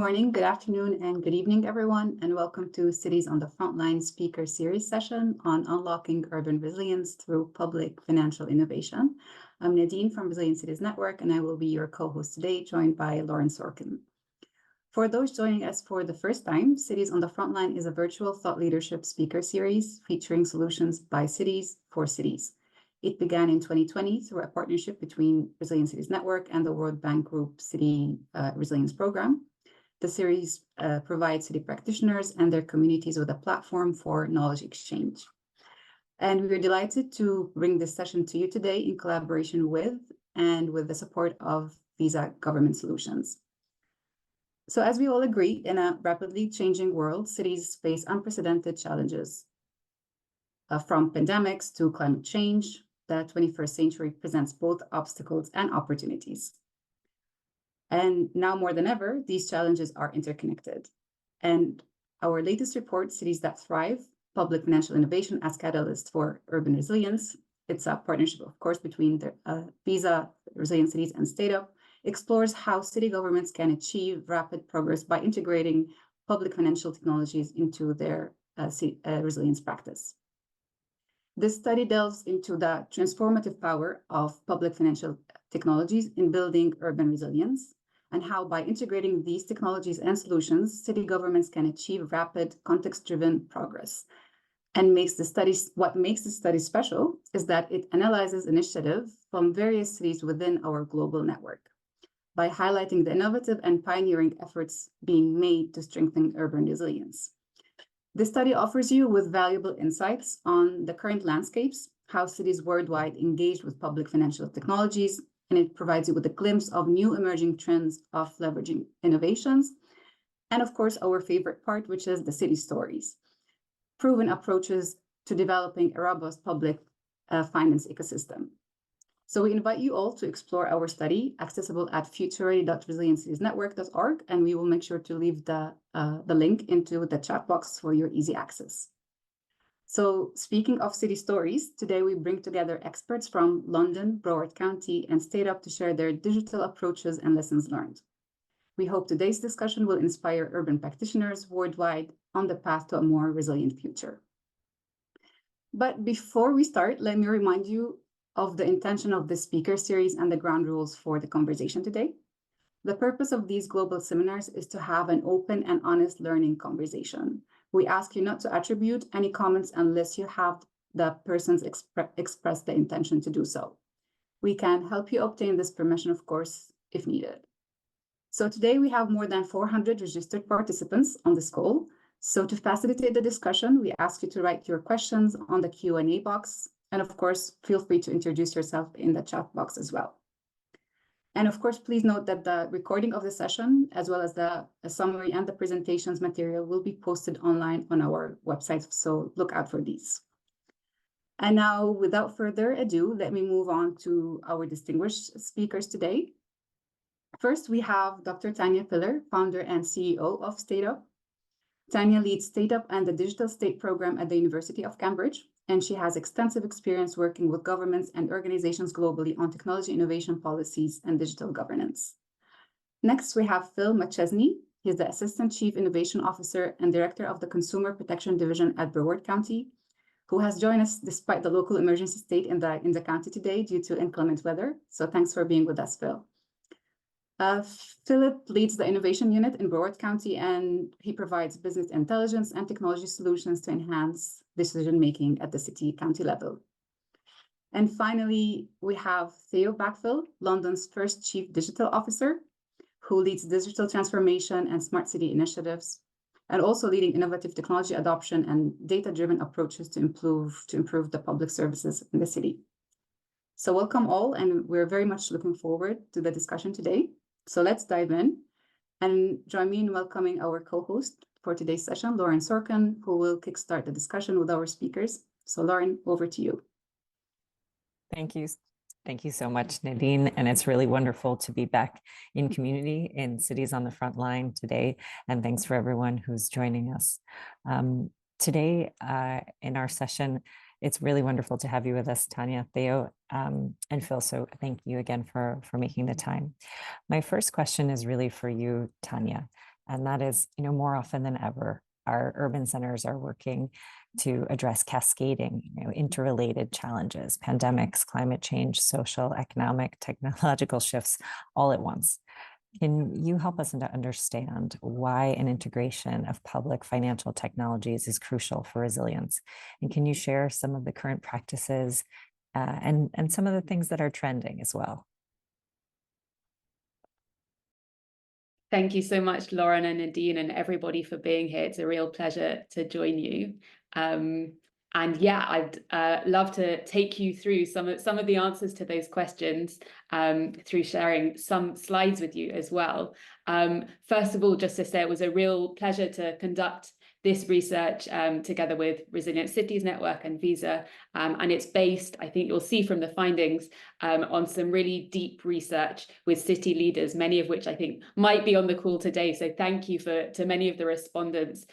morning, good afternoon, and good evening, everyone, and welcome to Cities on the Frontline speaker series session on unlocking urban resilience through public financial innovation. I'm Nadine from Resilient Cities Network, and I will be your co-host today, joined by Lauren Sorkin. For those joining us for the first time, Cities on the Frontline is a virtual thought leadership speaker series featuring solutions by cities for cities. It began in 2020 through a partnership between Resilient Cities Network and the World Bank Group City Resilience Program. The series provides city practitioners and their communities with a platform for knowledge exchange. And we're delighted to bring this session to you today in collaboration with and with the support of Visa Government Solutions. So as we all agree, in a rapidly changing world, cities face unprecedented challenges. From pandemics to climate change, the 21st century presents both obstacles and opportunities. And now more than ever, these challenges are interconnected. And our latest report, Cities That Thrive, Public Financial Innovation as Catalyst for Urban Resilience, it's a partnership, of course, between the Visa, Resilient Cities, and StateUp, explores how city governments can achieve rapid progress by integrating public financial technologies into their resilience practice. This study delves into the transformative power of public financial technologies in building urban resilience and how by integrating these technologies and solutions, city governments can achieve rapid context-driven progress. And what makes the study special is that it analyzes initiatives from various cities within our global network by highlighting the innovative and pioneering efforts being made to strengthen urban resilience. This study offers you with valuable insights on the current landscapes, how cities worldwide engage with public financial technologies, and it provides you with a glimpse of new emerging trends of leveraging innovations. And of course, our favorite part, which is the city stories, proven approaches to developing a robust public finance ecosystem. So we invite you all to explore our study, accessible at futureready.resilientcitiesnetwork.org, and we will make sure to leave the link into the chat box for your easy access. So speaking of city stories, today we bring together experts from London, Broward County, and StateUp to share their digital approaches and lessons learned. We hope today's discussion will inspire urban practitioners worldwide on the path to a more resilient future. But before we start, let me remind you of the intention of this speaker series and the ground rules for the conversation today. The purpose of these global seminars is to have an open and honest learning conversation. We ask you not to attribute any comments unless you have the persons express the intention to do so. We can help you obtain this permission, of course, if needed. So today we have more than 400 registered participants on this call. So to facilitate the discussion, we ask you to write your questions on the Q&A box. And of course, feel free to introduce yourself in the chat box as well. And of course, please note that the recording of the session, as well as the summary and the presentations material, will be posted online on our website, so look out for these. And now, without further ado, let me move on to our distinguished speakers today. First, we have Dr. Tanya Piller, founder and CEO of StateUp. Tanya leads StateUp and the Digital State program at the University of Cambridge, and she has extensive experience working with governments and organizations globally on technology innovation policies and digital governance. Next, we have Phil McChesney. He's the Assistant Chief Innovation Officer and Director of the Consumer Protection Division at Broward County, who has joined us despite the local emergency state in the county today due to inclement weather. So thanks for being with us, Phil. Philip leads the innovation unit in Broward County, and he provides business intelligence and technology solutions to enhance decision-making at the city-county level. And finally, we have Theo Backfill, London's first Chief Digital Officer, who leads digital transformation and smart city initiatives, and also leading innovative technology adoption and data-driven approaches to improve the public services in the city. So welcome all, and we're very much looking forward to the discussion today. So let's dive in, and join me in welcoming our co-host for today's session, Lauren Sorkin, who will kickstart the discussion with our speakers. So Lauren, over to you. Thank you. Thank you so much, Nadine. And it's really wonderful to be back in community in Cities on the Front Line today. And thanks for everyone who's joining us. Today in our session, it's really wonderful to have you with us, Tanya, Theo, and Phil. So thank you again for making the time. My first question is really for you, Tanya. And that is, more often than ever, our urban centers are working to address cascading, interrelated challenges, pandemics, climate change, social, economic, technological shifts all at once. Can you help us to understand why an integration of public financial technologies is crucial for resilience? And can you share some of the current practices and some of the things that are trending as well? Thank you so much, Lauren and Nadine, and everybody for being here. It's a real pleasure to join you. And yeah, I'd love to take you through some of the answers to those questions through sharing some slides with you as well. First of all, just to say it was a real pleasure to conduct this research together with Resilient Cities Network and Visa. And it's based, I think you'll see from the findings, on some really deep research with city leaders, many of which I think might be on the call today. So thank you to many of the respondents.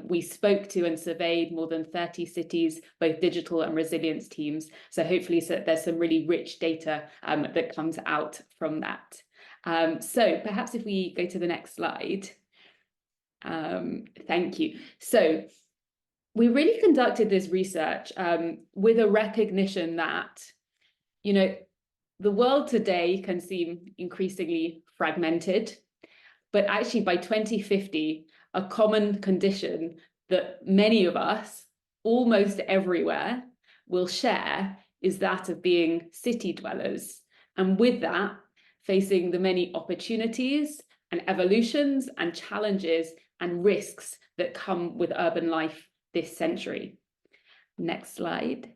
We spoke to and surveyed more than 30 cities, both digital and resilience teams. So hopefully there's some really rich data that comes out from that. So perhaps if we go to the next slide. Thank you. So we really conducted this research with a recognition that, the world today can seem increasingly fragmented, but actually by 2050, a common condition that many of us, almost everywhere, will share is that of being city dwellers. And with that, facing the many opportunities and evolutions and challenges and risks that come with urban life this century. Next slide.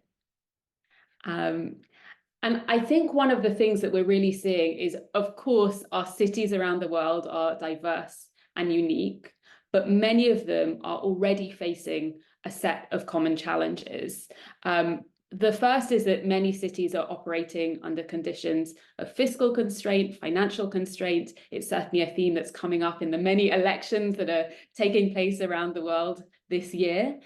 And I think one of the things that we're really seeing is, of course, our cities around the world are diverse and unique, but many of them are already facing a set of common challenges. The first is that many cities are operating under conditions of fiscal constraint, financial constraint. It's certainly a theme that's coming up in the many elections that are taking place around the world this year.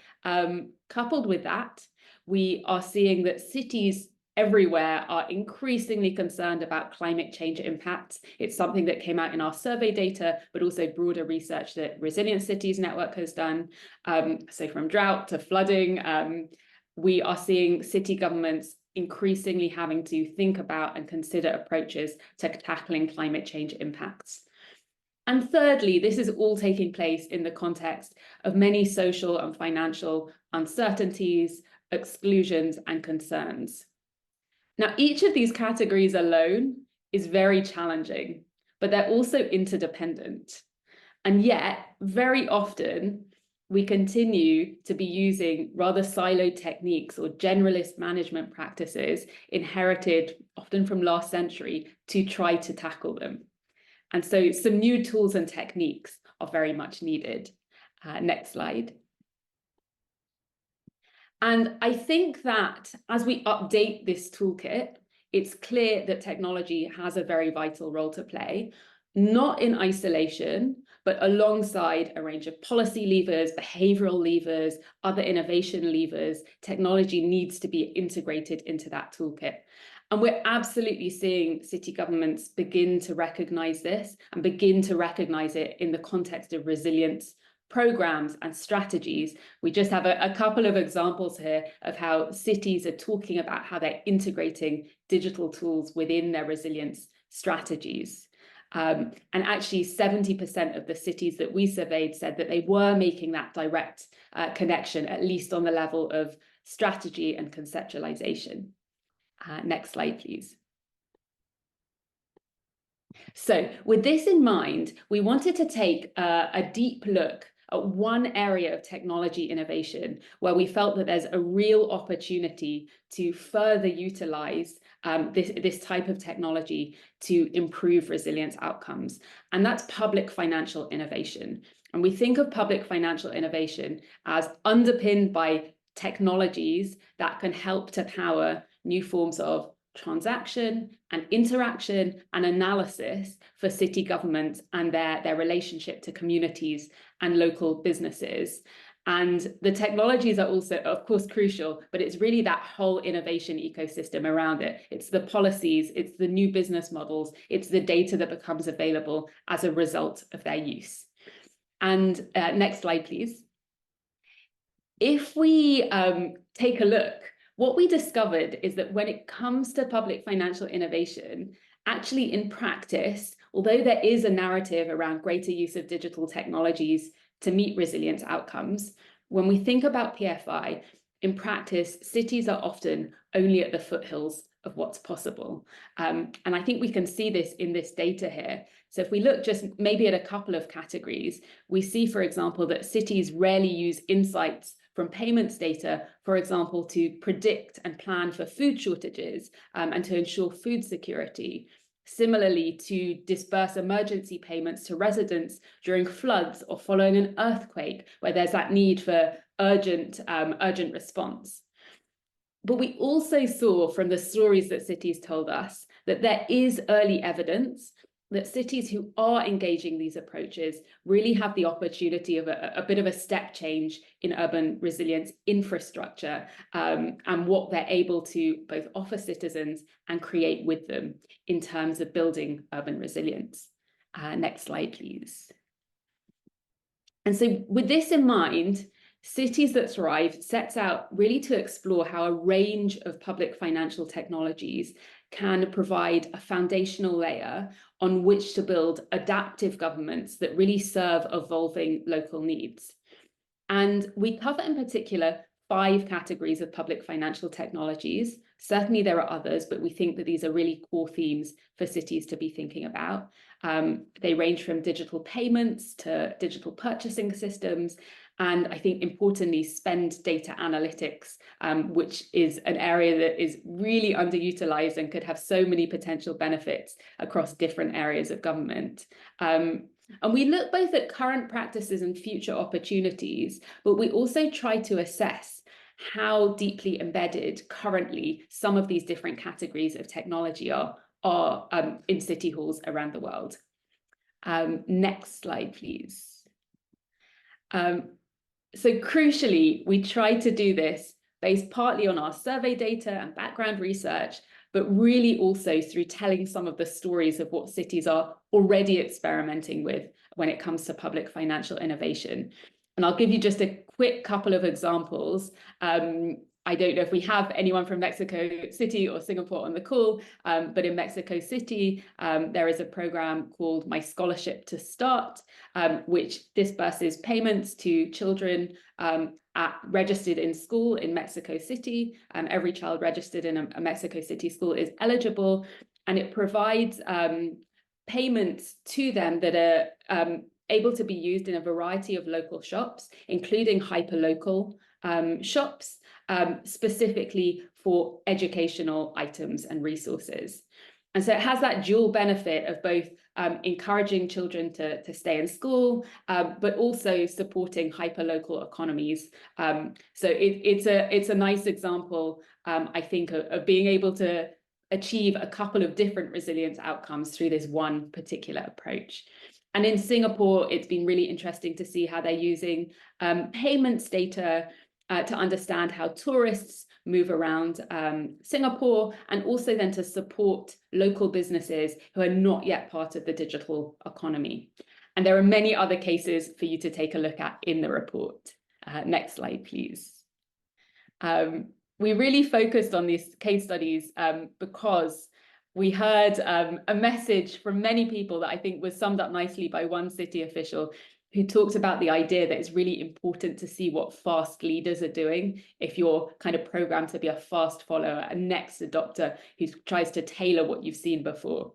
Coupled with that, we are seeing that cities everywhere are increasingly concerned about climate change impacts. It's something that came out in our survey data, but also broader research that Resilient Cities Network has done. So from drought to flooding, we are seeing city governments increasingly having to think about and consider approaches to tackling climate change impacts. And thirdly, this is all taking place in the context of many social and financial uncertainties, exclusions, and concerns. Now, each of these categories alone is very challenging, but they're also interdependent. And yet, very often, we continue to be using rather siloed techniques or generalist management practices inherited often from last century to try to tackle them. And so some new tools and techniques are very much needed. Next slide. And I think that as we update this toolkit, it's clear that technology has a very vital role to play, not in isolation, but alongside a range of policy levers, behavioral levers, other innovation levers. Technology needs to be integrated into that toolkit. And we're absolutely seeing city governments begin to recognize this and begin to recognize it in the context of resilience programs and strategies. We just have a couple of examples here of how cities are talking about how they're integrating digital tools within their resilience strategies. And actually 70% of the cities that we surveyed said that they were making that direct connection, at least on the level of strategy and conceptualization. Next slide, please. So with this in mind, we wanted to take a deep look at one area of technology innovation where we felt that there's a real opportunity to further utilize this type of technology to improve resilience outcomes. And that's public financial innovation. And we think of public financial innovation as underpinned by technologies that can help to power new forms of transaction and interaction and analysis for city governments and their relationship to communities and local businesses. And the technologies are also, of course, crucial, but it's really that whole innovation ecosystem around it. It's the policies, it's the new business models, it's the data that becomes available as a result of their use. And next slide, please. If we take a look, what we discovered is that when it comes to public financial innovation, actually in practice, although there is a narrative around greater use of digital technologies to meet resilience outcomes, when we think about PFI, in practice, cities are often only at the foothills of what's possible. And I think we can see this in this data here. So if we look just maybe at a couple of categories, we see, for example, that cities rarely use insights from payments data, for example, to predict and plan for food shortages and to ensure food security. Similarly, to disperse emergency payments to residents during floods or following an earthquake, where there's that need for urgent response. But we also saw from the stories that cities told us that there is early evidence that cities who are engaging these approaches really have the opportunity of a bit of a step change in urban resilience infrastructure and what they're able to both offer citizens and create with them in terms of building urban resilience. Next slide, please. And so with this in mind, Cities That Thrive sets out really to explore how a range of public financial technologies can provide a foundational layer on which to build adaptive governments that really serve evolving local needs. And we cover in particular 5 categories of public financial technologies. Certainly there are others, but we think that these are really core themes for cities to be thinking about. They range from digital payments to digital purchasing systems, and I think importantly, spend data analytics, which is an area that is really underutilized and could have so many potential benefits across different areas of government. And we look both at current practices and future opportunities, but we also try to assess how deeply embedded currently some of these different categories of technology are in city halls around the world. Next slide, please. So crucially, we tried to do this based partly on our survey data and background research, but really also through telling some of the stories of what cities are already experimenting with when it comes to public financial innovation. And I'll give you just a quick couple of examples. I don't know if we have anyone from Mexico City or Singapore on the call, but in Mexico City, there is a program called My Scholarship to Start, which disperses payments to children registered in school in Mexico City. Every child registered in a Mexico City school is eligible, and it provides payments to them that are able to be used in a variety of local shops, including hyperlocal shops, specifically for educational items and resources. And so it has that dual benefit of both encouraging children to stay in school, but also supporting hyperlocal economies. So it's a nice example, I think, of being able to achieve a couple of different resilience outcomes through this one particular approach. And in Singapore, it's been really interesting to see how they're using payments data to understand how tourists move around Singapore, and also then to support local businesses who are not yet part of the digital economy. And there are many other cases for you to take a look at in the report. Next slide, please. We really focused on these case studies because we heard a message from many people that I think was summed up nicely by one city official who talked about the idea that it's really important to see what fast leaders are doing if you're kind of programmed to be a fast follower, a next adopter who tries to tailor what you've seen before.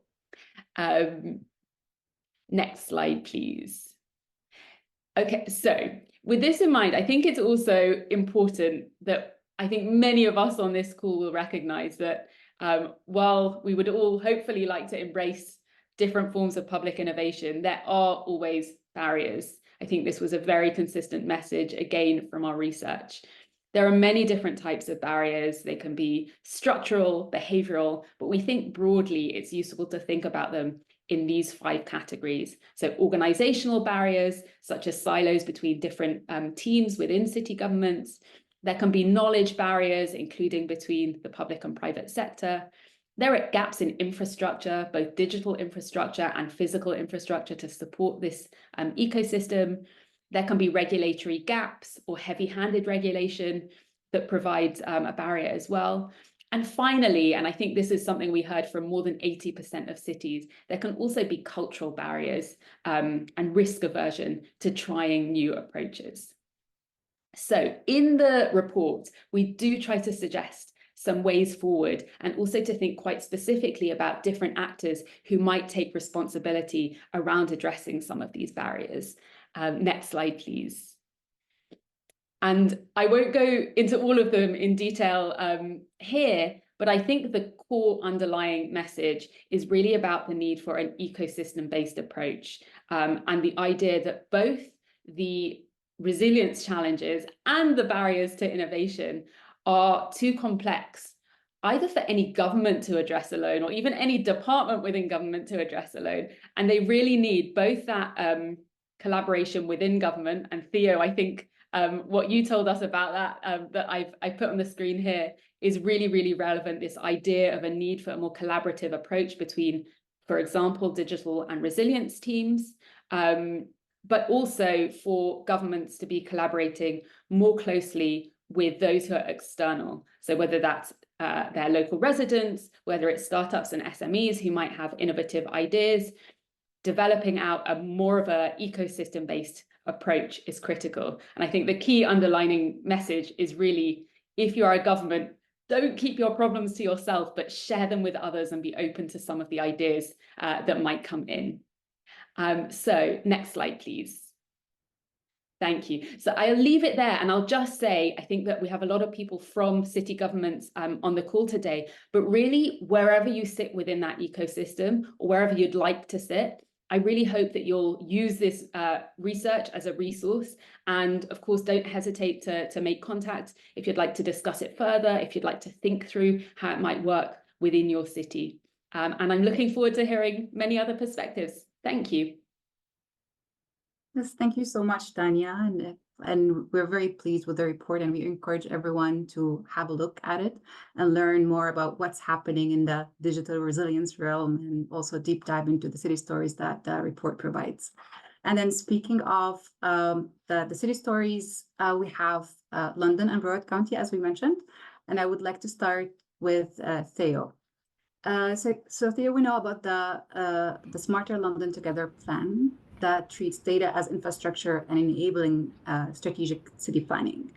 Next slide, please. Okay, so with this in mind, I think it's also important that I think many of us on this call will recognize that while we would all hopefully like to embrace different forms of public innovation, there are always barriers. I think this was a very consistent message, again, from our research. There are many different types of barriers. They can be structural, behavioral, but we think broadly it's useful to think about them in these 5 categories. So organizational barriers, such as silos between different teams within city governments. There can be knowledge barriers, including between the public and private sector. There are gaps in infrastructure, both digital infrastructure and physical infrastructure to support this ecosystem. There can be regulatory gaps or heavy-handed regulation that provides a barrier as well. And finally, and I think this is something we heard from more than 80% of cities, there can also be cultural barriers and risk aversion to trying new approaches. So in the report, we do try to suggest some ways forward and also to think quite specifically about different actors who might take responsibility around addressing some of these barriers. Next slide, please. And I won't go into all of them in detail here, but I think the core underlying message is really about the need for an ecosystem-based approach and the idea that both the resilience challenges and the barriers to innovation are too complex, either for any government to address alone or even any department within government to address alone. And they really need both that collaboration within government. And Theo, I think what you told us about that, that I've put on the screen here is really, really relevant. This idea of a need for a more collaborative approach between, for example, digital and resilience teams, but also for governments to be collaborating more closely with those who are external. So whether that's their local residents, whether it's startups and SMEs who might have innovative ideas, developing out a more of an ecosystem-based approach is critical. And I think the key underlining message is really, if you are a government, don't keep your problems to yourself, but share them with others and be open to some of the ideas that might come in. So next slide, please. Thank you. So I'll leave it there and I'll just say, I think that we have a lot of people from city governments on the call today, but really wherever you sit within that ecosystem or wherever you'd like to sit, I really hope that you'll use this research as a resource. And of course, don't hesitate to make contact if you'd like to discuss it further, if you'd like to think through how it might work within your city. And I'm looking forward to hearing many other perspectives. Thank you. Yes, thank you so much, Tanya. And we're very pleased with the report, and we encourage everyone to have a look at it and learn more about what's happening in the digital resilience realm, and also deep dive into the city stories that the report provides. And then speaking of the city stories, we have London and Broward County, as we mentioned. And I would like to start with Theo. So Theo, we know about the Smarter London Together plan that treats data as infrastructure and enabling strategic city planning.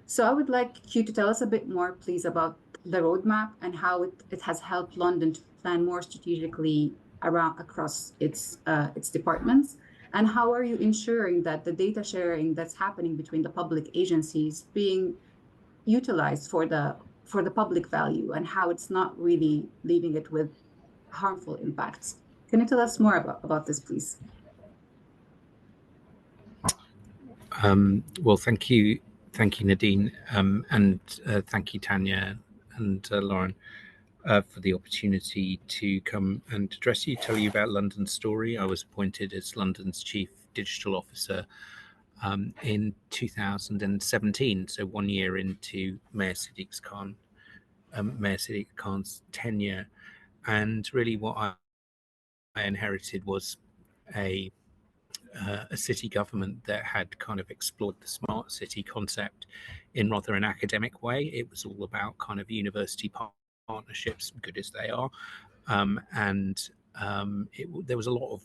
So I would like you to tell us a bit more, please, about the roadmap and how it has helped London to plan more strategically across its departments, and how are you ensuring that the data sharing that's happening between the public agencies being utilized for the public value, and how it's not really leaving it with harmful impacts. Can you tell us more about this, please? Well, thank you, Nadine, and thank you, Tanya and Lauren, for the opportunity to come and address you, tell you about London's story. I was appointed as London's Chief Digital Officer in 2017, so 1 year into Mayor Sadiq Khan's tenure. And really what I inherited was a city government that had kind of explored the smart city concept in rather an academic way. It was all about kind of university partnerships, good as they are, there was a lot of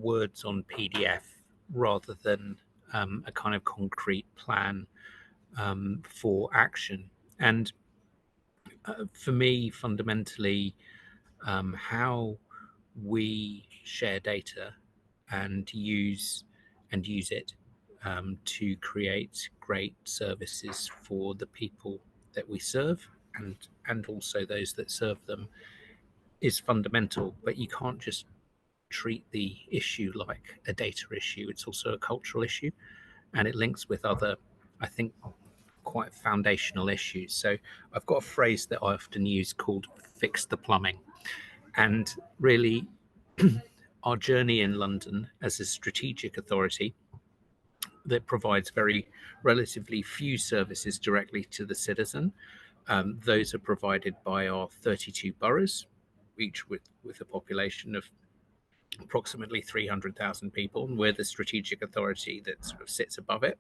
words on PDF rather than a kind of concrete plan for action. And for me, fundamentally, how we share data and use it to create great services for the people that we serve and also those that serve them is fundamental. But you can't just treat the issue like a data issue. It's also a cultural issue, and it links with other, I think, quite foundational issues. So I've got a phrase that I often use called fix the plumbing. And really, our journey in London as a strategic authority that provides very relatively few services directly to the citizen. Those are provided by our 32 boroughs, each with a population of approximately 300,000 people, and we're the strategic authority that sort of sits above it.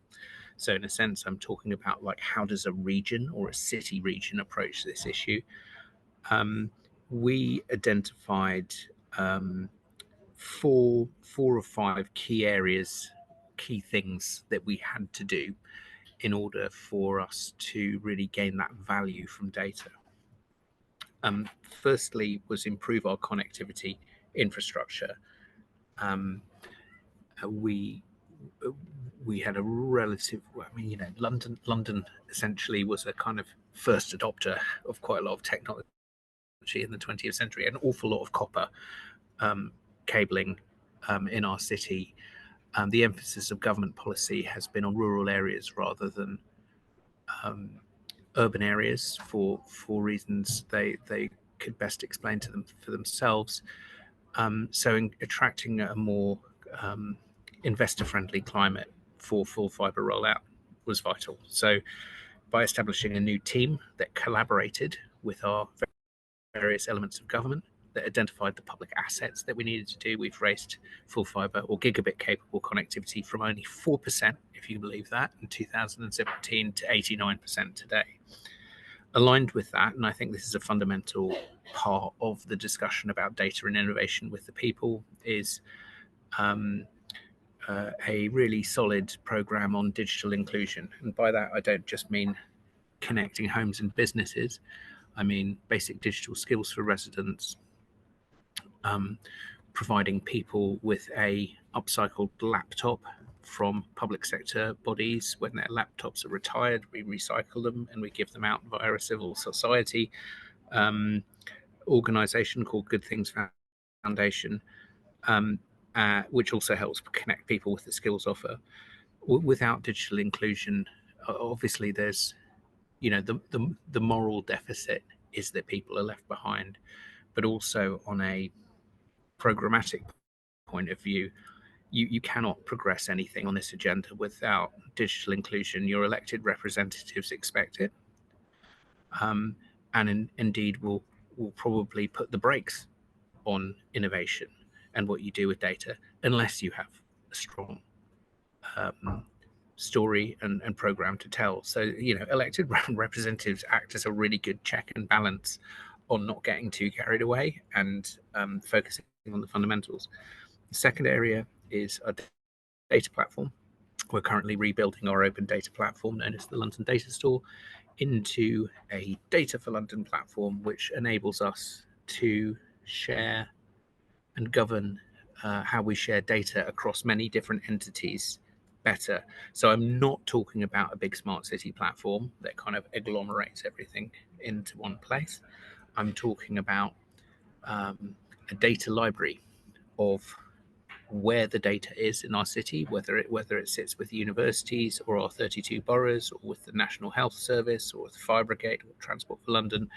So in a sense, I'm talking about like, how does a region or a city region approach this issue? We identified four or five key areas, key things that we had to do in order for us to really gain that value from data. Firstly was improve our connectivity infrastructure. We had a relative, I mean, you know, London essentially was a kind of first adopter of quite a lot of technology in the 20th century, an awful lot of copper cabling in our city. The emphasis of government policy has been on rural areas rather than urban areas for reasons they could best explain to them for themselves. So in attracting a more investor-friendly climate for full fibre rollout was vital. So by establishing a new team that collaborated with our various elements of government, that identified the public assets that we needed to do, we've raised full fibre or gigabit capable connectivity from only 4%, if you believe that, in 2017 to 89% today. Aligned with that, and I think this is a fundamental part of the discussion about data and innovation with the people, is a really solid program on digital inclusion. And by that, I don't just mean connecting homes and businesses. I mean basic digital skills for residents, providing people with a upcycled laptop from public sector bodies. When their laptops are retired, we recycle them and we give them out via a civil society organization called Good Things Foundation, which also helps connect people with the skills offer. Without digital inclusion, obviously there's, you know, the moral deficit is that people are left behind, but also on a programmatic point of view, you cannot progress anything on this agenda without digital inclusion. Your elected representatives expect it, and indeed will probably put the brakes on innovation and what you do with data unless you have a strong story and program to tell. So, you know, elected representatives act as a really good check and balance on not getting too carried away and focusing on the fundamentals. The second area is a data platform. We're currently rebuilding our open data platform known as the London Data Store into a Data for London platform, which enables us to share and govern how we share data across many different entities better. So I'm not talking about a big smart city platform that kind of agglomerates everything into one place. I'm talking about a data library of where the data is in our city, whether it sits with universities or our 32 boroughs, or with the National Health Service, or with Fire Brigade or Transport for London.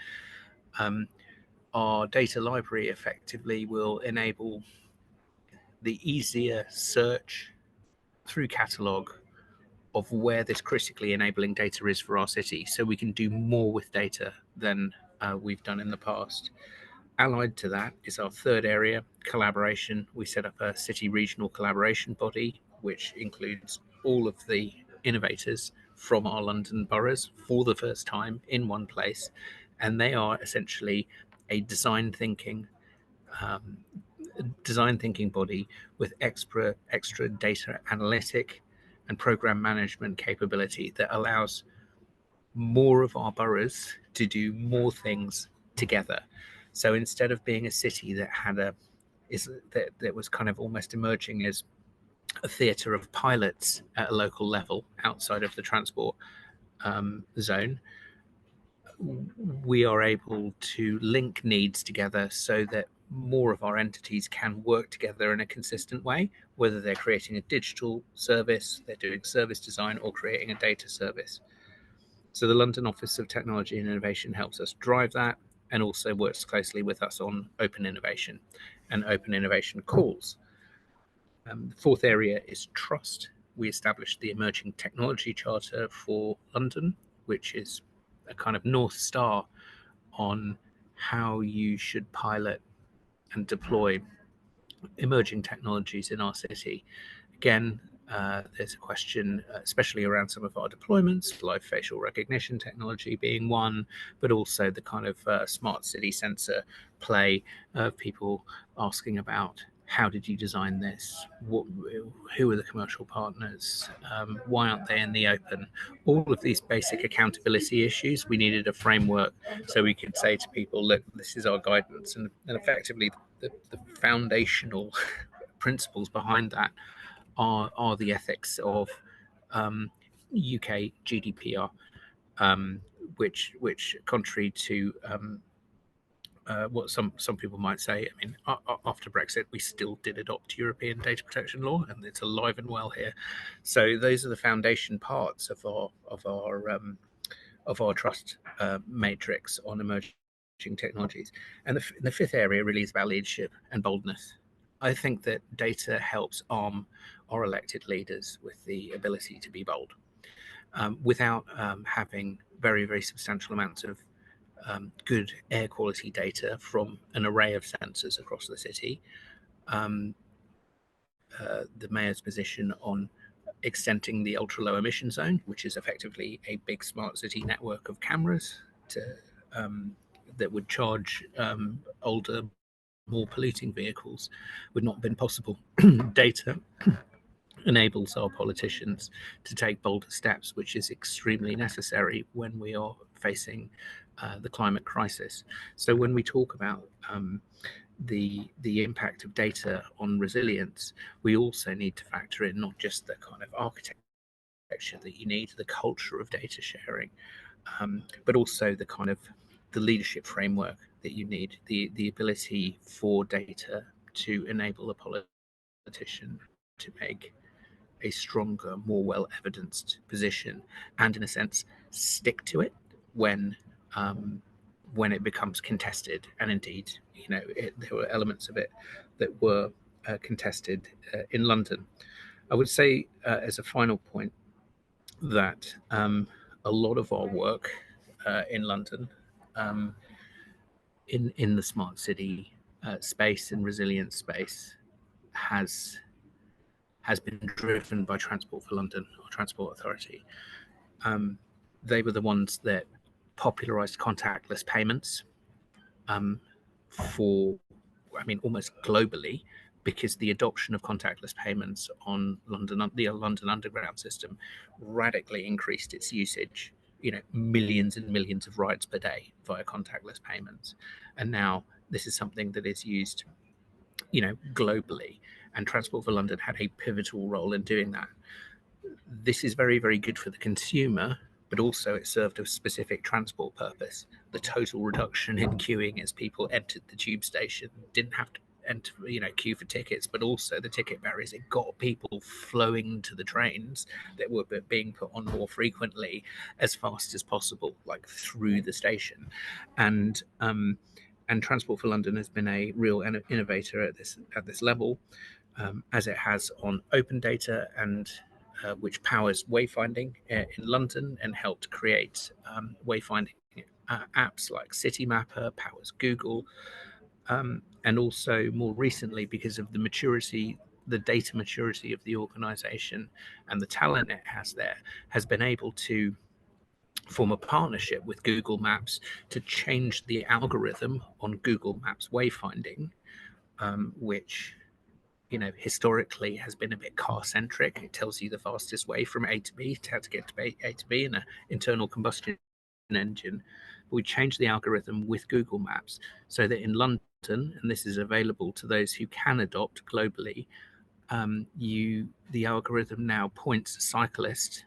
Our data library effectively will enable the easier search through catalogue of where this critically enabling data is for our city, so we can do more with data than we've done in the past. Allied to that is our third area, collaboration. We set up a city regional collaboration body, which includes all of the innovators from our London boroughs for the first time in one place. And they are essentially a design thinking body with extra data analytic and program management capability that allows more of our boroughs to do more things together. So instead of being a city that had that was kind of almost emerging as a theatre of pilots at a local level outside of the transport zone, we are able to link needs together so that more of our entities can work together in a consistent way, whether they're creating a digital service, they're doing service design, or creating a data service. So the London Office of Technology and Innovation helps us drive that, and also works closely with us on open innovation and open innovation calls. The fourth area is trust. We established the Emerging Technology Charter for London, which is a kind of North Star on how you should pilot and deploy emerging technologies in our city. Again, there's a question, especially around some of our deployments, like facial recognition technology being one, but also the kind of smart city sensor play of people asking about how did you design this? Who are the commercial partners? Why aren't they in the open? All of these basic accountability issues, we needed a framework so we could say to people, look, this is our guidance. And effectively, the foundational principles behind that are the ethics of UK GDPR, which contrary to what some people might say, I mean, after Brexit, we still did adopt European data protection law, and it's alive and well here. So those are the foundation parts of our trust matrix on emerging technologies. And the fifth area really is about leadership and boldness. I think that data helps arm our elected leaders with the ability to be bold without having very, very substantial amounts of good air quality data from an array of sensors across the city. The mayor's position on extending the ultra low emission zone, which is effectively a big smart city network of cameras that would charge older, more polluting vehicles, would not have been possible. Data enables our politicians to take bolder steps, which is extremely necessary when we are facing the climate crisis. So when we talk about the impact of data on resilience, we also need to factor in not just the kind of architecture that you need, the culture of data sharing, but also the kind of the leadership framework that you need, the ability for data to enable a politician to make a stronger, more well evidenced position, and in a sense stick to it when it becomes contested. And indeed, there were elements of it that were contested in London. I would say as a final point that a lot of our work in London in the smart city space and resilience space has been driven by Transport for London, or Transport Authority. They were the ones that popularized contactless payments almost globally, because the adoption of contactless payments on the London Underground system radically increased its usage. Millions and millions of rides per day via contactless payments. And now this is something that is used, globally. And Transport for London had a pivotal role in doing that. This is very, very good for the consumer, but also it served a specific transport purpose. The total reduction in queuing as people entered the tube station, didn't have to queue for tickets, but also the ticket barriers. It got people flowing to the trains that were being put on more frequently as fast as possible, like through the station. And Transport for London has been a real innovator at this level, as it has on open data, and which powers wayfinding in London and helped create wayfinding apps like City Mapper, powers Google, and also more recently, because of the data maturity of the organization and the talent it has there, has been able to form a partnership with Google Maps to change the algorithm on Google Maps wayfinding, which historically has been a bit car-centric. It tells you the fastest way from A to B, how to get to A to B in an internal combustion engine. But we changed the algorithm with Google Maps so that in London, and this is available to those who can adopt globally, the algorithm now points a cyclist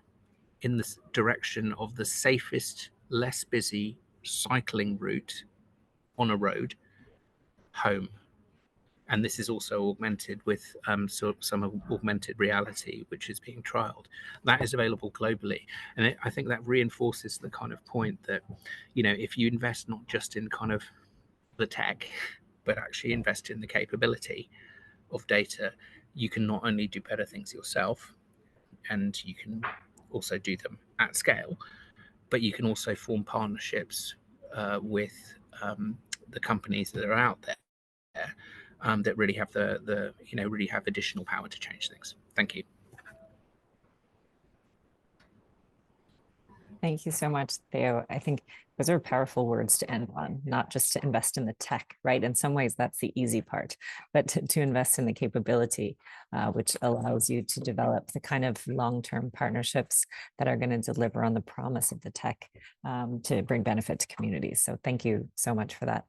in the direction of the safest, less busy cycling route on a road home. And this is also augmented with some augmented reality, which is being trialed. That is available globally. And I think that reinforces the kind of point that, if you invest not just in kind of the tech, but actually invest in the capability of data, you can not only do better things yourself, and you can also do them at scale, but you can also form partnerships with the companies that are out there that really have really have additional power to change things. Thank you. Thank you so much, Theo. I think those are powerful words to end on, not just to invest in the tech, right? In some ways, that's the easy part, but to invest in the capability, which allows you to develop the kind of long-term partnerships that are going to deliver on the promise of the tech to bring benefit to communities. So thank you so much for that.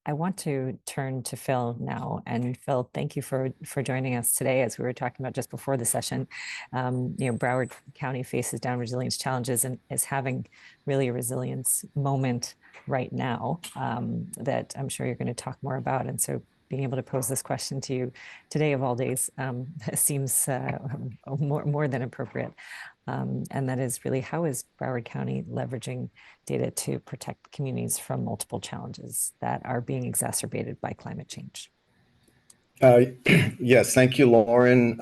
I want to turn to Phil now. And Phil, thank you for joining us today. As we were talking about just before the session, Broward County faces down resilience challenges and is having really a resilience moment right now that I'm sure you're going to talk more about. And so being able to pose this question to you today of all days seems more than appropriate. And that is really, how is Broward County leveraging data to protect communities from multiple challenges that are being exacerbated by climate change? Yes, thank you, Lauren,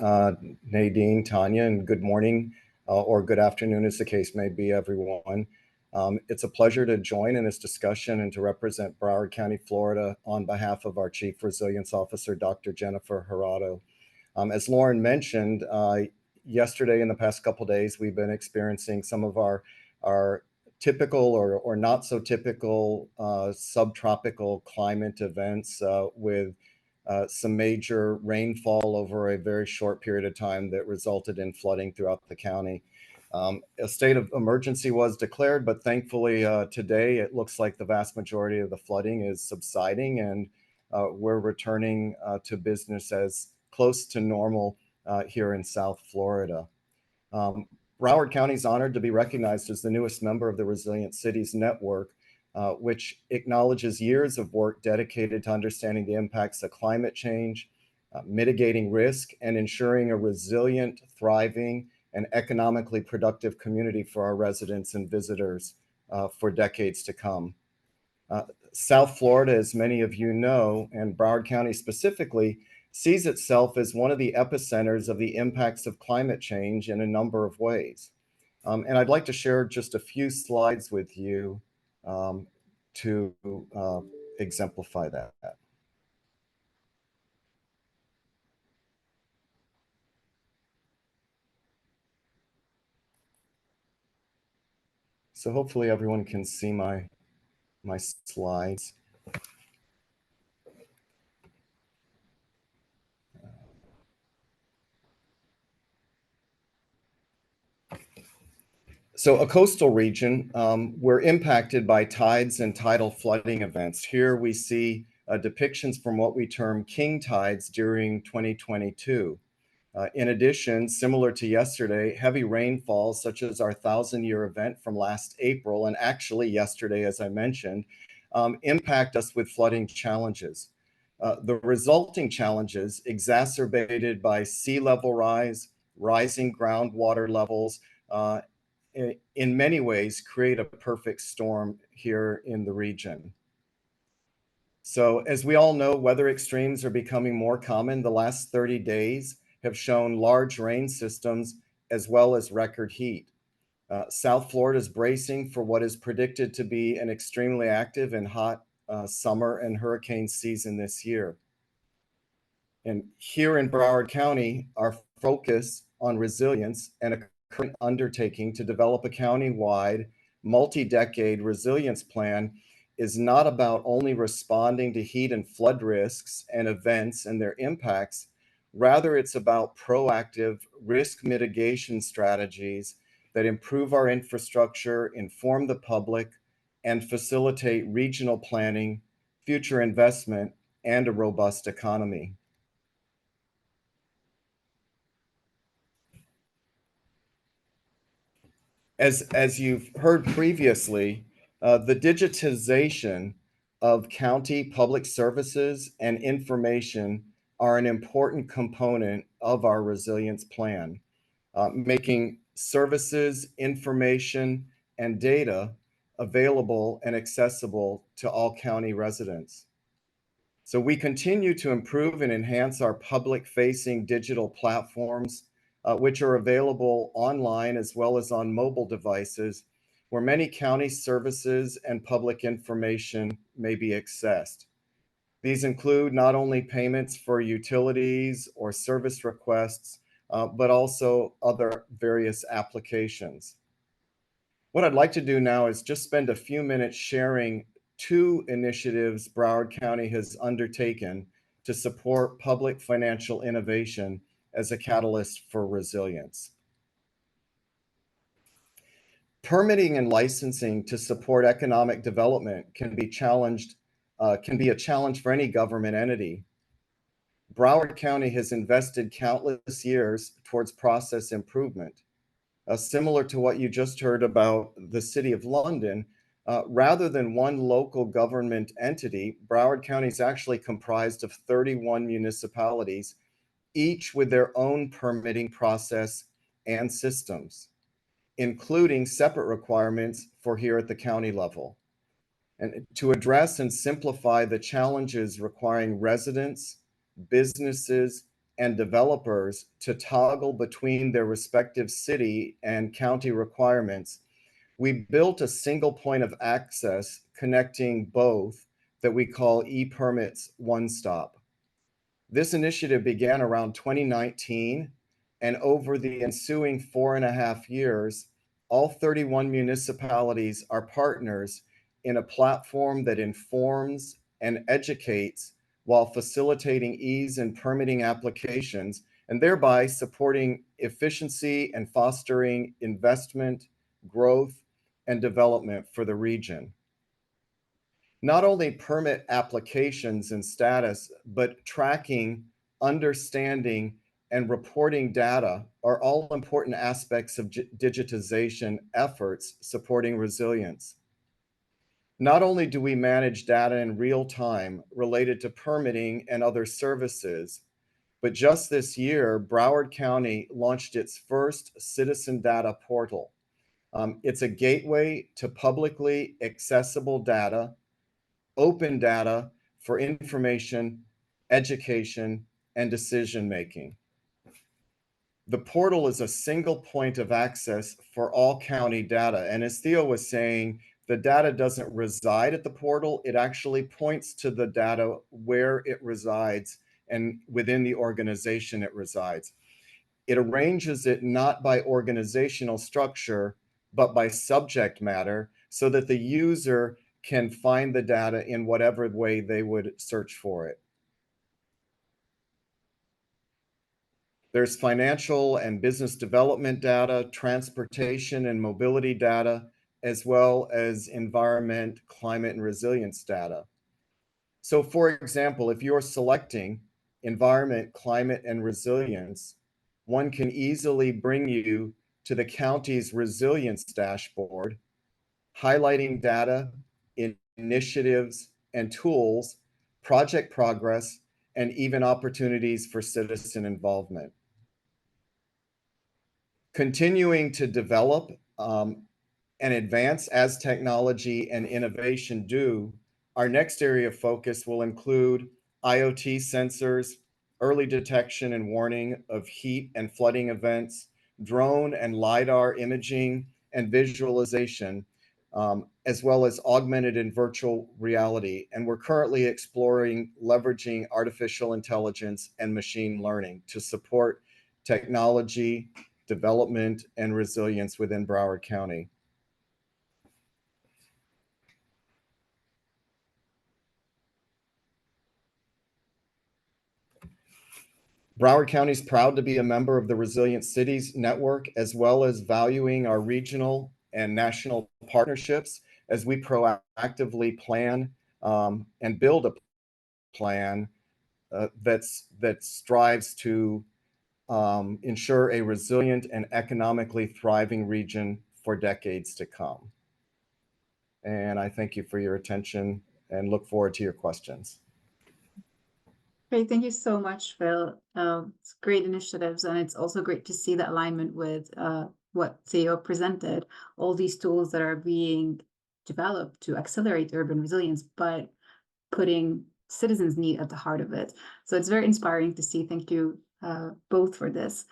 Nadine, Tanya, and good morning or good afternoon, as the case may be, everyone. It's a pleasure to join in this discussion and to represent Broward County, Florida, on behalf of our Chief Resilience Officer, Dr. Jennifer Gerardo. As Lauren mentioned, yesterday and the past couple of days, we've been experiencing some of our typical or not so typical subtropical climate events with some major rainfall over a very short period of time that resulted in flooding throughout the county. A state of emergency was declared, but thankfully today it looks like the vast majority of the flooding is subsiding, and we're returning to business as close to normal here in South Florida. Broward County is honored to be recognized as the newest member of the Resilient Cities Network, which acknowledges years of work dedicated to understanding the impacts of climate change, mitigating risk, and ensuring a resilient, thriving, and economically productive community for our residents and visitors for decades to come. South Florida, as many of you know, and Broward County specifically, sees itself as one of the epicenters of the impacts of climate change in a number of ways. And I'd like to share just a few slides with you to exemplify that. So hopefully everyone can see my slides. So a coastal region, we're impacted by tides and tidal flooding events. Here we see depictions from what we term king tides during 2022. In addition, similar to yesterday, heavy rainfall, such as our 1,000-year event from last April, and actually yesterday, as I mentioned, impact us with flooding challenges. The resulting challenges, exacerbated by sea level rise, rising groundwater levels, in many ways create a perfect storm here in the region. So as we all know, weather extremes are becoming more common. The last 30 days have shown large rain systems as well as record heat. South Florida is bracing for what is predicted to be an extremely active and hot summer and hurricane season this year. And here in Broward County, our focus on resilience and a current undertaking to develop a county-wide, multi-decade resilience plan is not about only responding to heat and flood risks and events and their impacts. Rather, it's about proactive risk mitigation strategies that improve our infrastructure, inform the public, and facilitate regional planning, future investment, and a robust economy. As you've heard previously, the digitization of county public services and information are an important component of our resilience plan, making services, information, and data available and accessible to all county residents. So we continue to improve and enhance our public-facing digital platforms, which are available online as well as on mobile devices, where many county services and public information may be accessed. These include not only payments for utilities or service requests, but also other various applications. What I'd like to do now is just spend a few minutes sharing two initiatives Broward County has undertaken to support public financial innovation as a catalyst for resilience. Permitting and licensing to support economic development can be a challenge for any government entity. Broward County has invested countless years towards process improvement. Similar to what you just heard about the City of London, rather than one local government entity, Broward County is actually comprised of 31 municipalities, each with their own permitting process and systems, including separate requirements for here at the county level. And to address and simplify the challenges requiring residents, businesses, and developers to toggle between their respective city and county requirements, we built a single point of access connecting both that we call ePermits One Stop. This initiative began around 2019, and over the ensuing 4.5 years, all 31 municipalities are partners in a platform that informs and educates while facilitating ease in permitting applications and thereby supporting efficiency and fostering investment, growth, and development for the region. Not only permit applications and status, but tracking, understanding, and reporting data are all important aspects of digitization efforts supporting resilience. Not only do we manage data in real time related to permitting and other services, but just this year, Broward County launched its first citizen data portal. It's a gateway to publicly accessible data, open data for information, education, and decision-making. The portal is a single point of access for all county data. And as Theo was saying, the data doesn't reside at the portal. It actually points to the data where it resides and within the organization it resides. It arranges it not by organizational structure, but by subject matter so that the user can find the data in whatever way they would search for it. There's financial and business development data, transportation and mobility data, as well as environment, climate, and resilience data. So for example, if you're selecting environment, climate, and resilience, one can easily bring you to the county's resilience dashboard, highlighting data, initiatives, and tools, project progress, and even opportunities for citizen involvement. Continuing to develop and advance as technology and innovation do, our next area of focus will include IoT sensors, early detection and warning of heat and flooding events, drone and LiDAR imaging and visualization, as well as augmented and virtual reality. And we're currently exploring leveraging artificial intelligence and machine learning to support technology, development, and resilience within Broward County. Broward County is proud to be a member of the Resilient Cities Network, as well as valuing our regional and national partnerships as we proactively plan and build a plan that strives to ensure a resilient and economically thriving region for decades to come. And I thank you for your attention and look forward to your questions. Great, thank you so much, Phil. It's great initiatives, and it's also great to see the alignment with what Theo presented, all these tools that are being developed to accelerate urban resilience, but putting citizens' need at the heart of it. So it's very inspiring to see. Thank you both for this.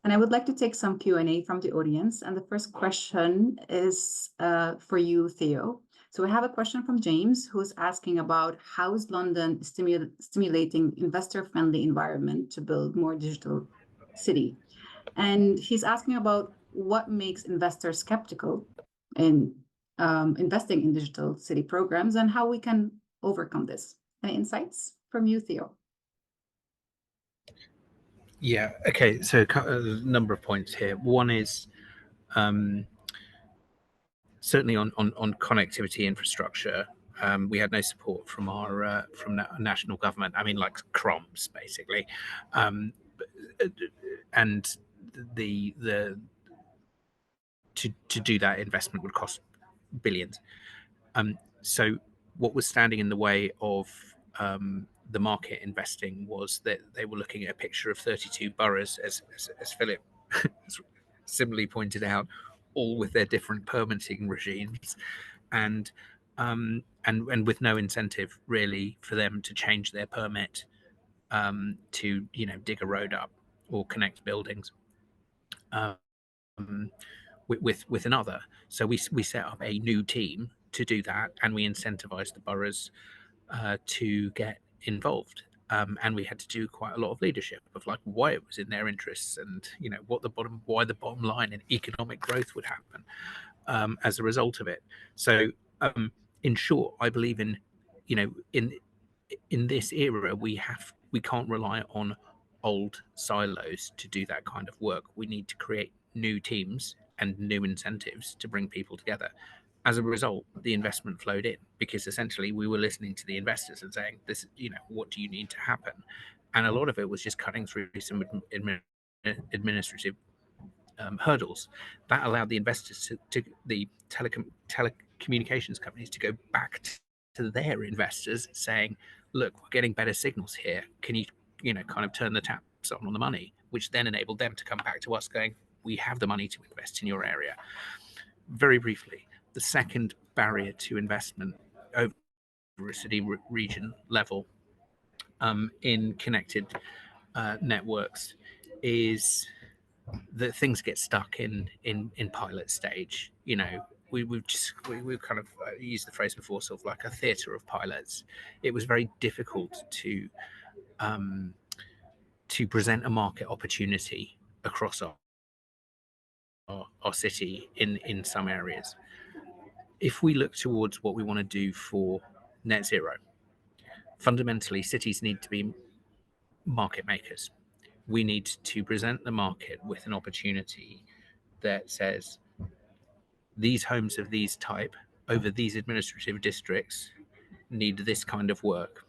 And I would like to take some Q&A from the audience. And the first question is for you, Theo. So we have a question from James, who's asking about how is London stimulating investor-friendly environment to build more digital city? And he's asking about what makes investors skeptical in investing in digital city programs and how we can overcome this. Any insights from you, Theo? Yeah. Okay. So a number of points here. One is certainly on connectivity infrastructure. We had no support from our national government. I mean, like crumbs, basically, and the to do that investment would cost billions. So what was standing in the way of the market investing was that they were looking at a picture of 32 boroughs, as Philip similarly pointed out, all with their different permitting regimes, and with no incentive really for them to change their permit to dig a road up or connect buildings with another. So we set up a new team to do that, and we incentivized the boroughs to get involved. And we had to do quite a lot of leadership of like why it was in their interests, and why the bottom line and economic growth would happen as a result of it. So in short, I believe in this era we can't rely on old silos to do that kind of work. We need to create new teams and new incentives to bring people together. As a result, the investment flowed in because essentially we were listening to the investors and saying, "This, what do you need to happen?" And a lot of it was just cutting through some administrative hurdles that allowed the investors to the telecommunications companies to go back to their investors, saying, "Look, we're getting better signals here. Can you, kind of turn the taps on the money?" Which then enabled them to come back to us, going, "We have the money to invest in your area." Very briefly, the second barrier to investment over a city region level in connected networks is that things get stuck in pilot stage. We've kind of used the phrase before, sort of like a theatre of pilots. It was very difficult to present a market opportunity across our city in some areas. If we look towards what we want to do for net zero, fundamentally cities need to be market makers. We need to present the market with an opportunity that says these homes of these type over these administrative districts need this kind of work,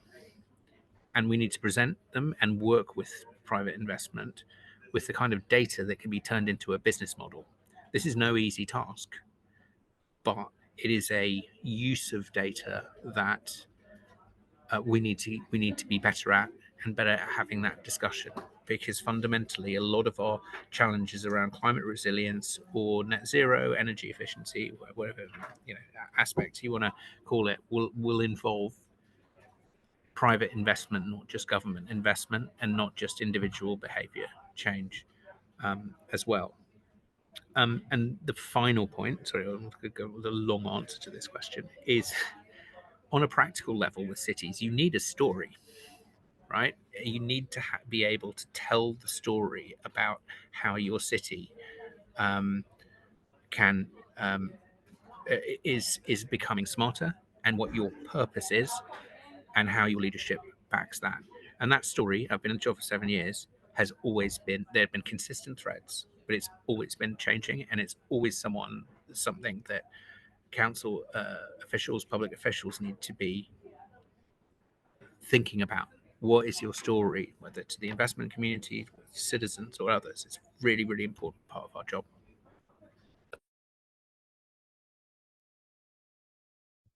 and we need to present them and work with private investment with the kind of data that can be turned into a business model. This is no easy task, but it is a use of data that we need to be better at, and better at having that discussion, because fundamentally a lot of our challenges around climate resilience or net zero energy efficiency, whatever aspects you want to call it, will involve private investment, not just government investment, and not just individual behavior change as well. And the final point, sorry, I'm going to go with a long answer to this question, is on a practical level with cities, you need a story, right? You need to be able to tell the story about how your city is becoming smarter, and what your purpose is, and how your leadership backs that. And that story, I've been in the job for 7 years, has always been, there have been consistent threads, but it's always been changing, and it's always something that council officials, public officials need to be thinking about. What is your story, whether to the investment community, citizens, or others? It's really, really important part of our job.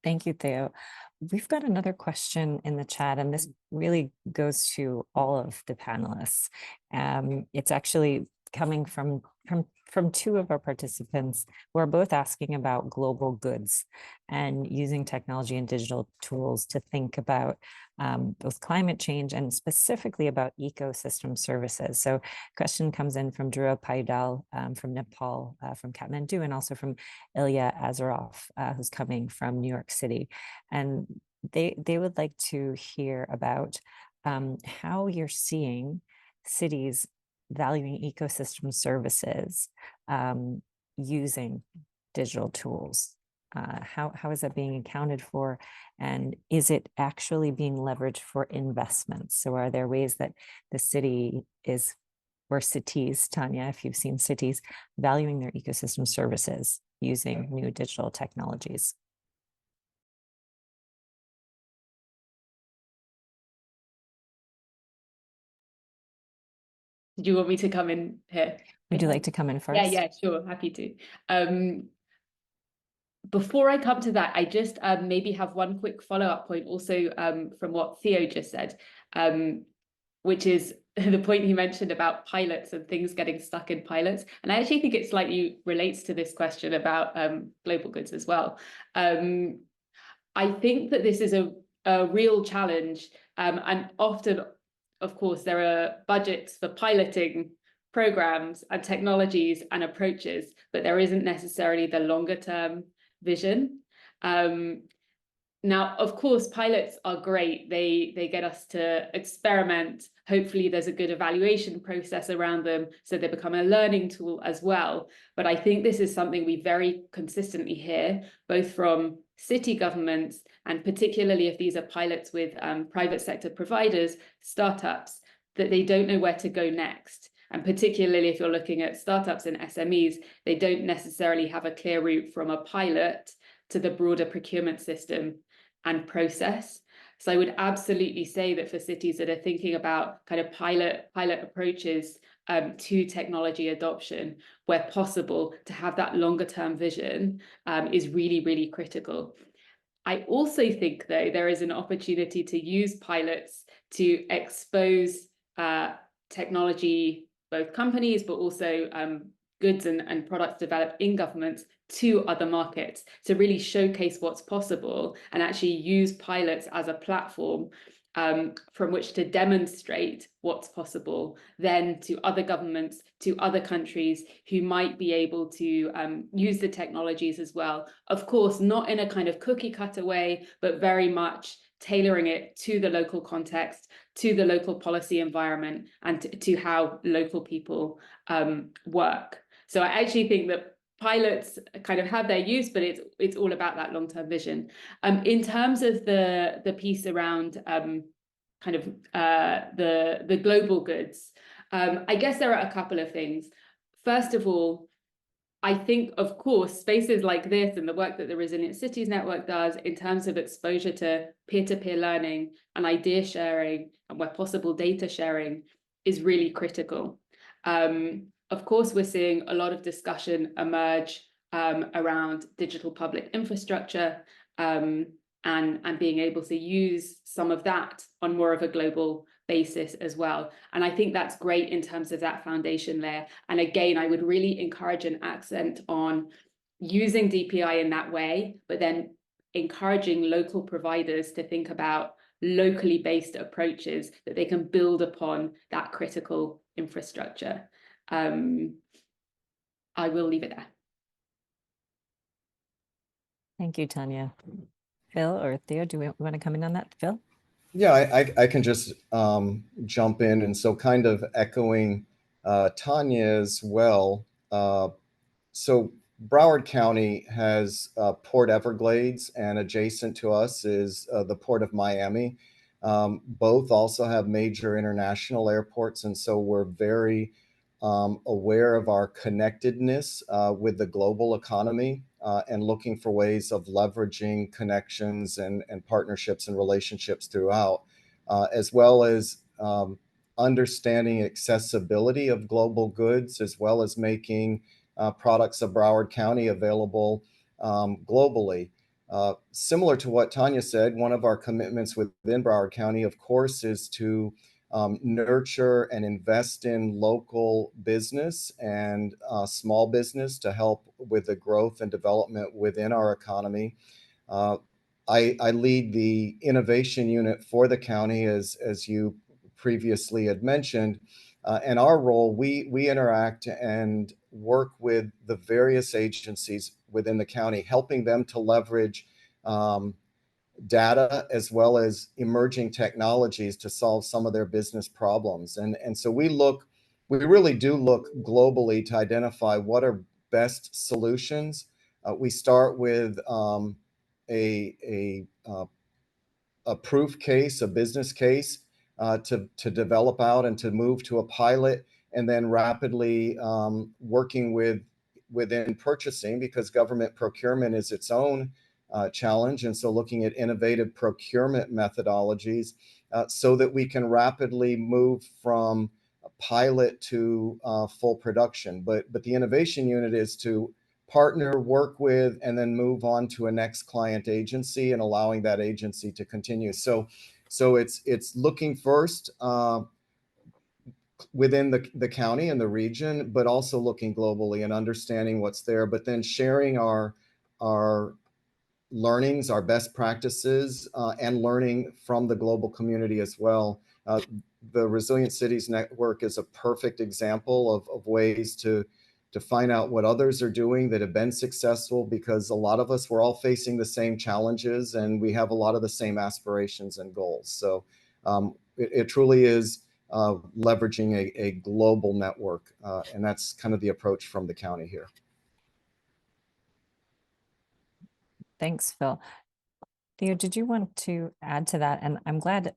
Thank you, Theo. We've got another question in the chat, and this really goes to all of the panelists. It's actually coming from two of our participants who are both asking about global goods and using technology and digital tools to think about both climate change and specifically about ecosystem services. So question comes in from Dhruva Paidal from Nepal, from Kathmandu, and also from Ilya Azarov, who's coming from New York City. And they would like to hear about how you're seeing cities valuing ecosystem services using digital tools. How is that being accounted for? And is it actually being leveraged for investments? So are there ways that the city is, or cities, Tanya, if you've seen cities, valuing their ecosystem services using new digital technologies? Do you want me to come in here? Would you like to come in first? Yeah, sure, happy to. Before I come to that, I just maybe have one quick follow-up point also from what Theo just said, which is the point he mentioned about pilots and things getting stuck in pilots. And I actually think it slightly relates to this question about global goods as well. I think that this is a real challenge, and often, of course, there are budgets for piloting programs and technologies and approaches, but there isn't necessarily the longer term vision. Now, of course, pilots are great. They get us to experiment. Hopefully there's a good evaluation process around them, so they become a learning tool as well. But I think this is something we very consistently hear, both from city governments, and particularly if these are pilots with private sector providers, startups, that they don't know where to go next. And particularly if you're looking at startups and SMEs, they don't necessarily have a clear route from a pilot to the broader procurement system and process. So I would absolutely say that for cities that are thinking about kind of pilot approaches to technology adoption, where possible, to have that longer term vision is really, really critical. I also think, though, there is an opportunity to use pilots to expose technology, both companies, but also goods and products developed in governments to other markets, to really showcase what's possible and actually use pilots as a platform from which to demonstrate what's possible then to other governments, to other countries who might be able to use the technologies as well. Of course, not in a kind of cookie cutter way, but very much tailoring it to the local context, to the local policy environment, and to how local people work. So I actually think that pilots kind of have their use, but it's all about that long-term vision. In terms of the piece around kind of the global goods, I guess there are a couple of things. First of all, I think, of course, spaces like this and the work that the Resilient Cities Network does in terms of exposure to peer-to-peer learning and idea sharing, and where possible data sharing, is really critical. Of course, we're seeing a lot of discussion emerge around digital public infrastructure and being able to use some of that on more of a global basis as well. And I think that's great in terms of that foundation layer. And again, I would really encourage an accent on using DPI in that way, but then encouraging local providers to think about locally based approaches that they can build upon that critical infrastructure. I will leave it there. Thank you, Tanya. Phil or Theo, do we want to come in on that? Phil? Yeah, I can just jump in. And so kind of echoing Tanya as well. So Broward County has Port Everglades, and adjacent to us is the Port of Miami. Both also have major international airports. And so we're very aware of our connectedness with the global economy and looking for ways of leveraging connections and partnerships and relationships throughout, as well as understanding accessibility of global goods, as well as making products of Broward County available globally. Similar to what Tanya said, one of our commitments within Broward County, of course, is to nurture and invest in local business and small business to help with the growth and development within our economy. I lead the innovation unit for the county, as you previously had mentioned. And our role, we interact and work with the various agencies within the county, helping them to leverage data as well as emerging technologies to solve some of their business problems. And so we really do look globally to identify what are best solutions. We start with a proof case, a business case, to develop out and to move to a pilot, and then rapidly working within purchasing, because government procurement is its own challenge. And so looking at innovative procurement methodologies so that we can rapidly move from a pilot to full production. But the innovation unit is to partner, work with, and then move on to a next client agency and allowing that agency to continue. So it's looking first within the county and the region, but also looking globally and understanding what's there, but then sharing our learnings, our best practices, and learning from the global community as well. The Resilient Cities Network is a perfect example of ways to find out what others are doing that have been successful, because a lot of us, we're all facing the same challenges and we have a lot of the same aspirations and goals. So it truly is leveraging a global network, and that's kind of the approach from the county here. Thanks, Phil. Theo, did you want to add to that? And I'm glad,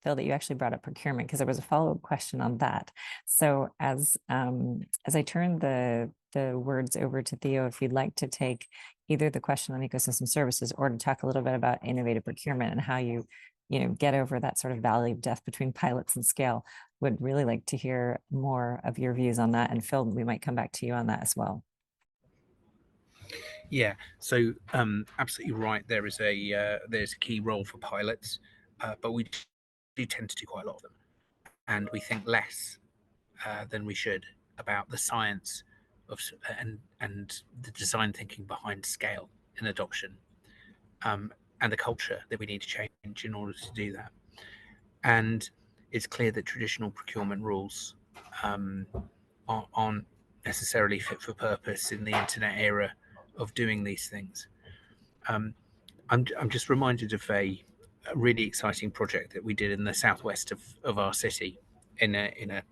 Phil, that you actually brought up procurement, because there was a follow-up question on that. So as I turn the words over to Theo, if you'd like to take either the question on ecosystem services or to talk a little bit about innovative procurement and how you get over that sort of valley of death between pilots and scale, would really like to hear more of your views on that. And Phil, we might come back to you on that as well. Yeah, so absolutely right. There's a key role for pilots, but we do tend to do quite a lot of them, and we think less than we should about the science of and the design thinking behind scale and adoption, and the culture that we need to change in order to do that. And it's clear that traditional procurement rules aren't necessarily fit for purpose in the internet era of doing these things. I'm just reminded of a really exciting project that we did in the southwest of our city, in a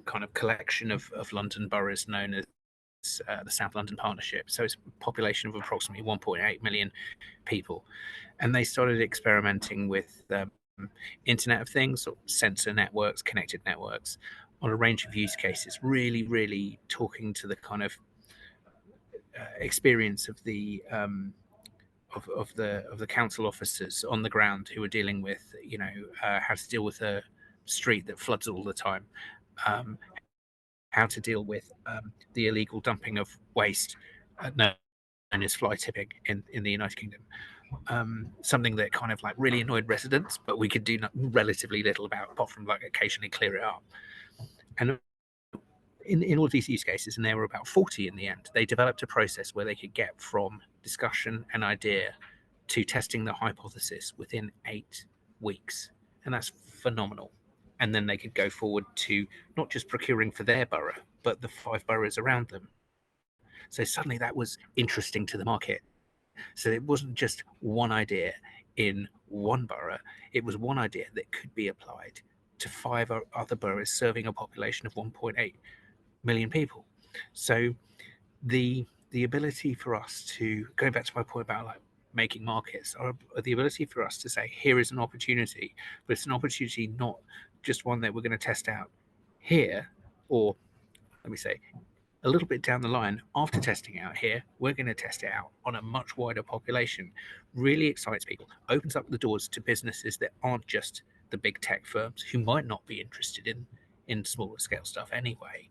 kind of collection of London boroughs known as the South London Partnership. So it's a population of approximately 1.8 million people, and they started experimenting with Internet of Things, or sensor networks, connected networks, on a range of use cases. Really talking to the kind of experience of the of the council officers on the ground who are dealing with how to deal with a street that floods all the time, how to deal with the illegal dumping of waste known as fly tipping in the United Kingdom. Something that kind of like really annoyed residents, but we could do relatively little about, apart from like occasionally clear it up. And in all of these use cases, and there were about 40 in the end, they developed a process where they could get from discussion and idea to testing the hypothesis within 8 weeks. And that's phenomenal. And then they could go forward to not just procuring for their borough, but the 5 boroughs around them. So suddenly that was interesting to the market. So it wasn't just one idea in one borough, it was one idea that could be applied to 5 other boroughs serving a population of 1.8 million people. So the ability for us to, going back to my point about like making markets, or the ability for us to say, here is an opportunity, but it's an opportunity not just one that we're going to test out here, or let me say a little bit down the line, after testing out here, we're going to test it out on a much wider population. Really excites people, opens up the doors to businesses that aren't just the big tech firms who might not be interested in smaller scale stuff anyway.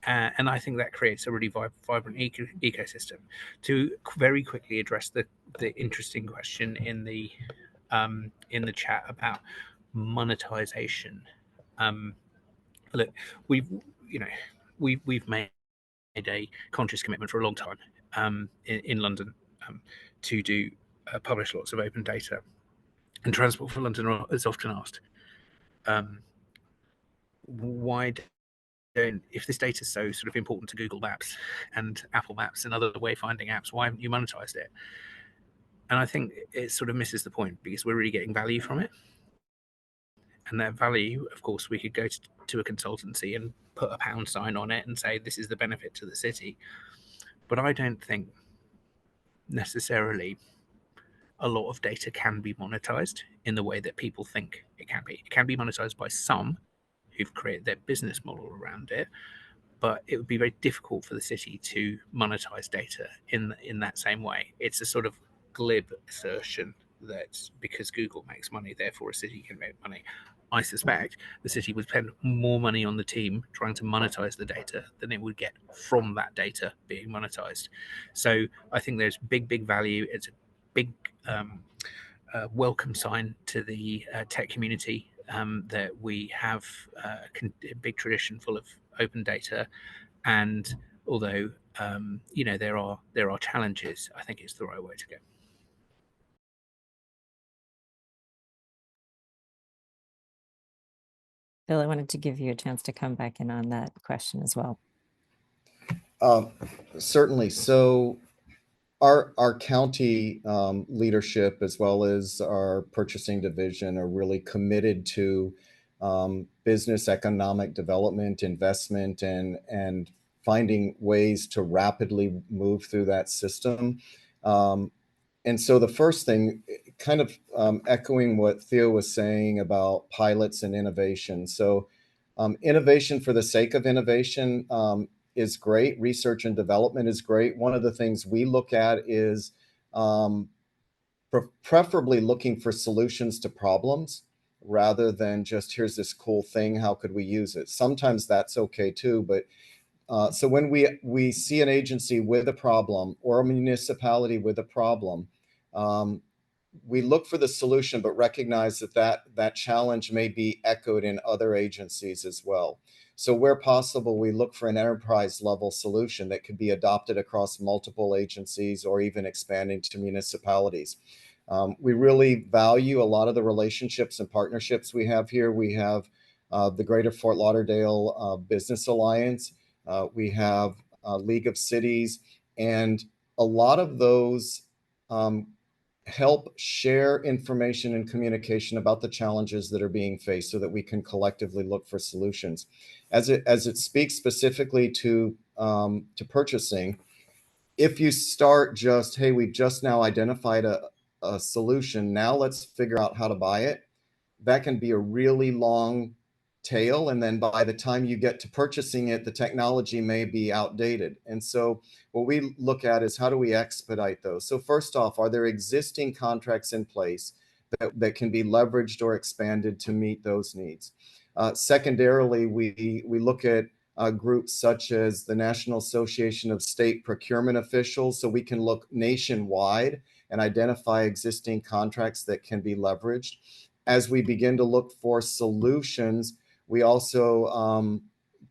And I think that creates a really vibrant ecosystem. To very quickly address the interesting question in the chat about monetization. Look, we've made a conscious commitment for a long time in London to do publish lots of open data, and Transport for London is often asked, why don't, if this data is so sort of important to Google Maps and Apple Maps and other wayfinding apps, why haven't you monetized it? And I think it sort of misses the point, because we're really getting value from it. And that value, of course, we could go to a consultancy and put a pound sign on it and say, this is the benefit to the city. But I don't think necessarily a lot of data can be monetized in the way that people think it can be. It can be monetized by some who've created their business model around it, but it would be very difficult for the city to monetize data in that same way. It's a sort of glib assertion that because Google makes money, therefore a city can make money. I suspect the city would spend more money on the team trying to monetize the data than it would get from that data being monetized. So I think there's big value. It's a big welcome sign to the tech community that we have a big tradition full of open data. And although there are challenges, I think it's the right way to go. Bill, I wanted to give you a chance to come back in on that question as well. Certainly. So our county leadership, as well as our purchasing division, are really committed to business economic development, investment, and finding ways to rapidly move through that system. And so the first thing, kind of echoing what Theo was saying about pilots and innovation. So innovation for the sake of innovation is great. Research and development is great. One of the things we look at is preferably looking for solutions to problems rather than just, here's this cool thing, how could we use it? Sometimes that's okay too, but so when we see an agency with a problem or a municipality with a problem, we look for the solution, but recognize that challenge may be echoed in other agencies as well. So where possible, we look for an enterprise level solution that could be adopted across multiple agencies or even expanding to municipalities. We really value a lot of the relationships and partnerships we have here. We have the Greater Fort Lauderdale Business Alliance. We have League of Cities, and a lot of those help share information and communication about the challenges that are being faced so that we can collectively look for solutions. As it speaks specifically to purchasing, if you start just, hey, we've just now identified a solution, now let's figure out how to buy it, that can be a really long tail. And then by the time you get to purchasing it, the technology may be outdated. And so what we look at is, how do we expedite those? So first off, are there existing contracts in place that can be leveraged or expanded to meet those needs? Secondarily, we look at groups such as the National Association of State Procurement Officials, so we can look nationwide and identify existing contracts that can be leveraged. As we begin to look for solutions, we also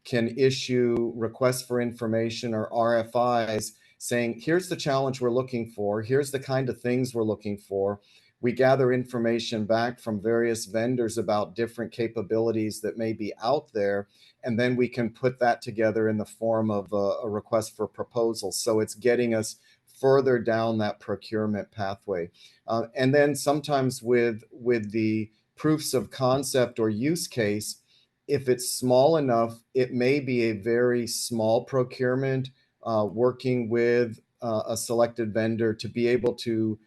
can issue requests for information or RFIs saying, here's the challenge we're looking for, here's the kind of things we're looking for. We gather information back from various vendors about different capabilities that may be out there, and then we can put that together in the form of a request for proposal. So it's getting us further down that procurement pathway. And then sometimes with the proofs of concept or use case, if it's small enough, it may be a very small procurement working with a selected vendor to be able to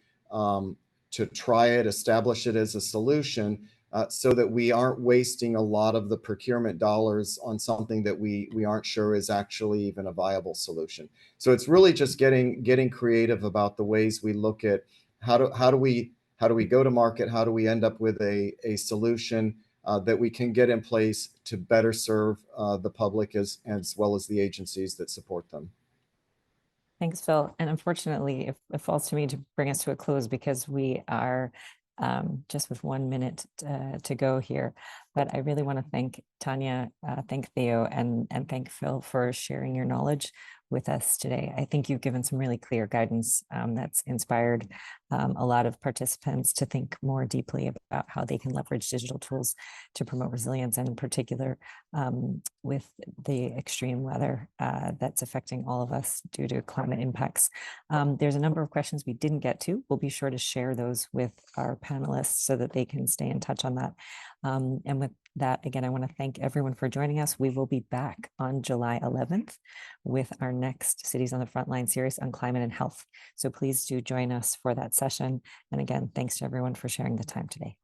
try it, establish it as a solution, so that we aren't wasting a lot of the procurement dollars on something that we aren't sure is actually even a viable solution. So it's really just getting creative about the ways we look at how do we go to market, how do we end up with a solution that we can get in place to better serve the public as well as the agencies that support them. Thanks, Phil. And unfortunately, it falls to me to bring us to a close because we are just with 1 minute to go here. But I really want to thank Tanya, thank Theo, and thank Phil for sharing your knowledge with us today. I think you've given some really clear guidance that's inspired a lot of participants to think more deeply about how they can leverage digital tools to promote resilience, and in particular with the extreme weather that's affecting all of us due to climate impacts. There's a number of questions we didn't get to. We'll be sure to share those with our panelists so that they can stay in touch on that. And with that, again, I want to thank everyone for joining us. We will be back on July 11th with our next Cities on the Frontline series on climate and health. So please do join us for that session. And again, thanks to everyone for sharing the time today.